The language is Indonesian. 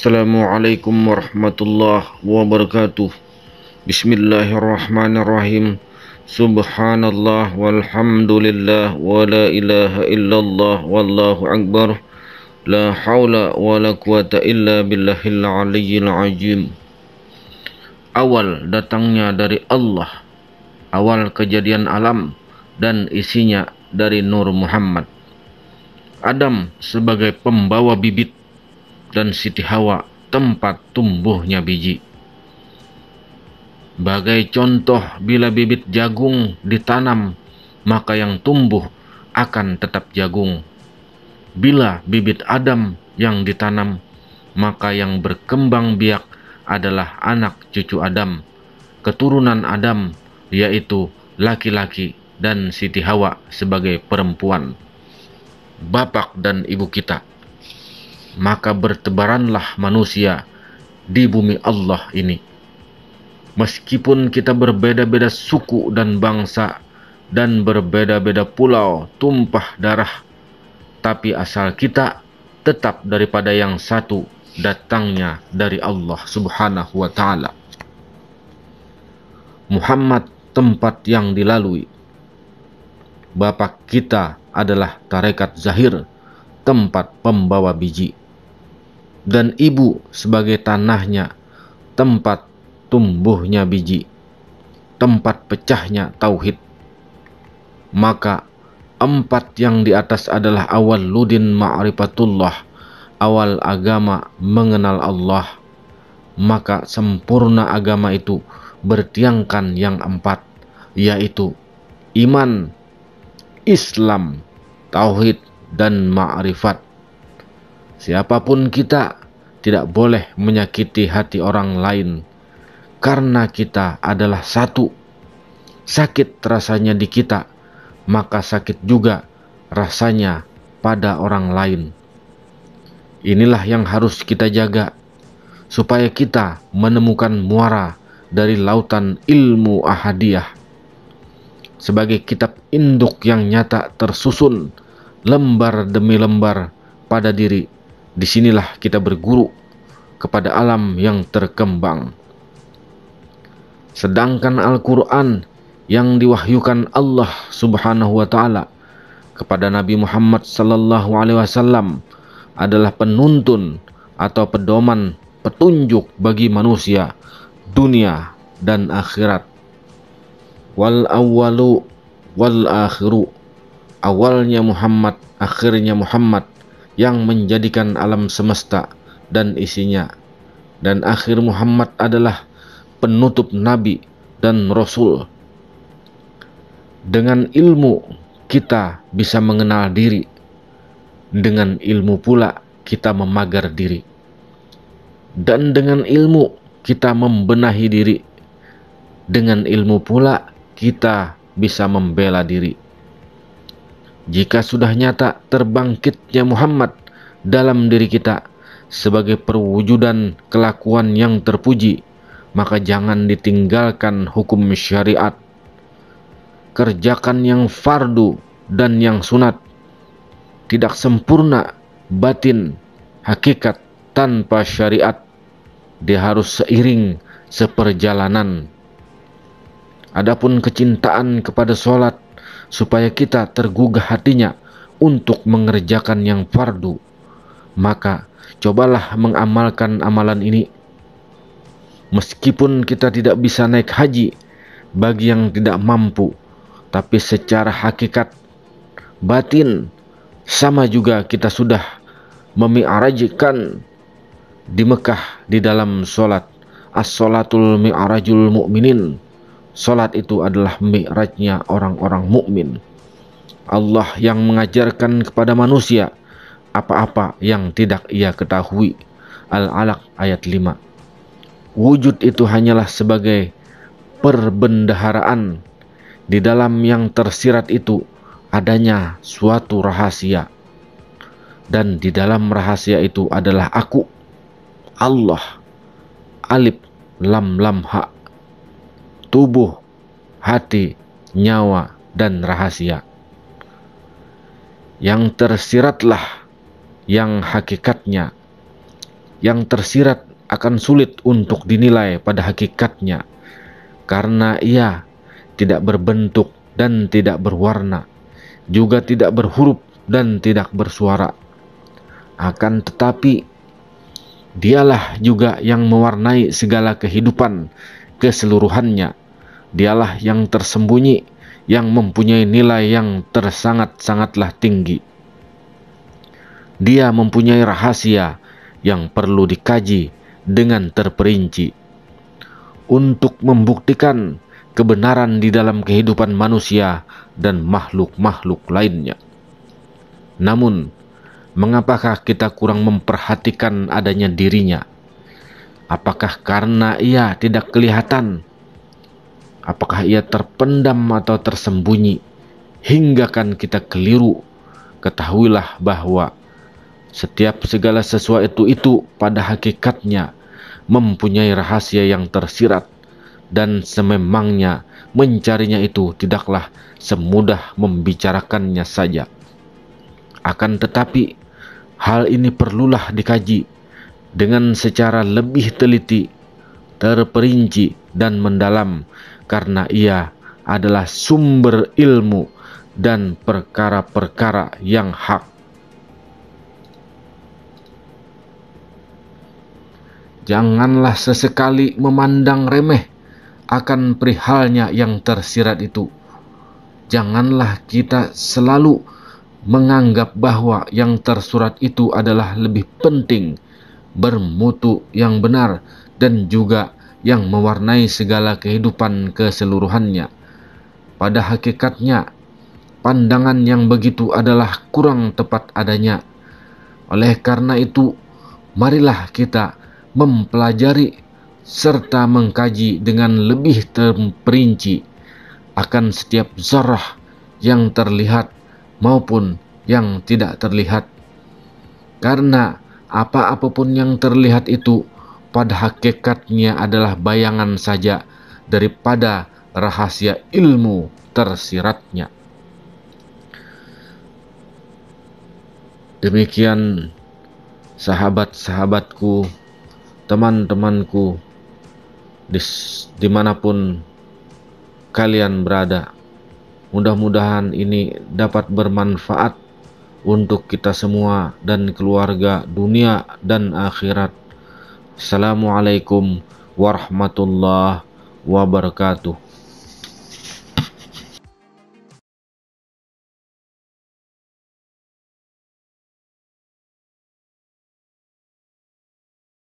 Assalamualaikum warahmatullahi wabarakatuh. Bismillahirrahmanirrahim. Subhanallah walhamdulillah wa la ilaha illallah wallahu akbar. La haula wa la quwata illa billahil aliyyil azim. Awal datangnya dari Allah, awal kejadian alam dan isinya dari Nur Muhammad. Adam sebagai pembawa bibit dan Siti Hawa tempat tumbuhnya biji. Bagai contoh, bila bibit jagung ditanam, maka yang tumbuh akan tetap jagung. Bila bibit Adam yang ditanam, maka yang berkembang biak adalah anak cucu Adam, keturunan Adam, yaitu laki-laki dan Siti Hawa sebagai perempuan, bapak dan ibu kita. Maka bertebaranlah manusia di bumi Allah ini. Meskipun kita berbeda-beda suku dan bangsa dan berbeda-beda pulau tumpah darah, tapi asal kita tetap daripada yang satu, datangnya dari Allah Subhanahu wa ta'ala. Muhammad tempat yang dilalui. Bapak kita adalah tarekat Zahir, tempat pembawa biji, dan ibu sebagai tanahnya, tempat tumbuhnya biji, tempat pecahnya tauhid. Maka empat yang di atas adalah awal ludin ma'rifatullah, awal agama mengenal Allah. Maka sempurna agama itu bertiangkan yang empat, yaitu iman, Islam, tauhid, dan ma'rifat. Siapapun kita tidak boleh menyakiti hati orang lain, karena kita adalah satu. Sakit rasanya di kita, maka sakit juga rasanya pada orang lain. Inilah yang harus kita jaga, supaya kita menemukan muara dari lautan ilmu ahadiyah. Sebagai kitab induk yang nyata tersusun lembar demi lembar pada diri, disinilah kita berguru kepada alam yang terkembang. Sedangkan Al-Quran yang diwahyukan Allah Subhanahu wa ta'ala kepada Nabi Muhammad sallallahu alaihi wasallam adalah penuntun atau pedoman petunjuk bagi manusia dunia dan akhirat. Wal awwalu wal akhiru, awalnya Muhammad, akhirnya Muhammad, yang menjadikan alam semesta dan isinya. Dan akhir Muhammad adalah penutup Nabi dan Rasul. Dengan ilmu kita bisa mengenal diri, dengan ilmu pula kita memagar diri, dan dengan ilmu kita membenahi diri, dengan ilmu pula kita bisa membela diri. Jika sudah nyata terbangkitnya Muhammad dalam diri kita sebagai perwujudan kelakuan yang terpuji, maka jangan ditinggalkan hukum syariat. Kerjakan yang fardu dan yang sunat. Tidak sempurna batin hakikat tanpa syariat. Dia harus seiring seperjalanan. Adapun kecintaan kepada sholat, supaya kita tergugah hatinya untuk mengerjakan yang fardu, maka cobalah mengamalkan amalan ini. Meskipun kita tidak bisa naik haji bagi yang tidak mampu, tapi secara hakikat batin sama juga kita sudah memi'rajkan di Mekah di dalam sholat. As-sholatul mi'rajul mu'minin. Salat itu adalah mi'rajnya orang-orang mukmin. Allah yang mengajarkan kepada manusia apa-apa yang tidak ia ketahui. Al-Alaq ayat 5. Wujud itu hanyalah sebagai perbendaharaan. Di dalam yang tersirat itu adanya suatu rahasia. Dan di dalam rahasia itu adalah aku, Allah, alif lam lam ha, tubuh, hati, nyawa, dan rahasia. Yang tersiratlah yang hakikatnya yang tersirat akan sulit untuk dinilai pada hakikatnya, karena ia tidak berbentuk dan tidak berwarna, juga tidak berhuruf dan tidak bersuara. Akan tetapi, dialah juga yang mewarnai segala kehidupan keseluruhannya. Dialah yang tersembunyi, yang mempunyai nilai yang tersangat-sangatlah tinggi. Dia mempunyai rahasia yang perlu dikaji dengan terperinci untuk membuktikan kebenaran di dalam kehidupan manusia dan makhluk-makhluk lainnya. Namun, mengapakah kita kurang memperhatikan adanya dirinya? Apakah karena ia tidak kelihatan? Apakah ia terpendam atau tersembunyi? Hingga kan kita keliru. Ketahuilah bahwa setiap segala sesuatu itu pada hakikatnya mempunyai rahasia yang tersirat, dan sememangnya mencarinya itu tidaklah semudah membicarakannya saja. Akan tetapi, hal ini perlulah dikaji dengan secara lebih teliti, terperinci, dan mendalam, karena ia adalah sumber ilmu dan perkara-perkara yang hak. Janganlah sesekali memandang remeh akan perihalnya yang tersirat itu. Janganlah kita selalu menganggap bahwa yang tersurat itu adalah lebih penting, bermutu yang benar, dan juga yang mewarnai segala kehidupan keseluruhannya. Pada hakikatnya, pandangan yang begitu adalah kurang tepat adanya. Oleh karena itu, marilah kita mempelajari serta mengkaji dengan lebih terperinci akan setiap zarah yang terlihat maupun yang tidak terlihat, karena apa-apapun yang terlihat itu pada hakikatnya adalah bayangan saja daripada rahasia ilmu tersiratnya. Demikian sahabat-sahabatku, teman-temanku, dimanapun kalian berada. Mudah-mudahan ini dapat bermanfaat untuk kita semua dan keluarga dunia dan akhirat. Assalamualaikum warahmatullahi wabarakatuh.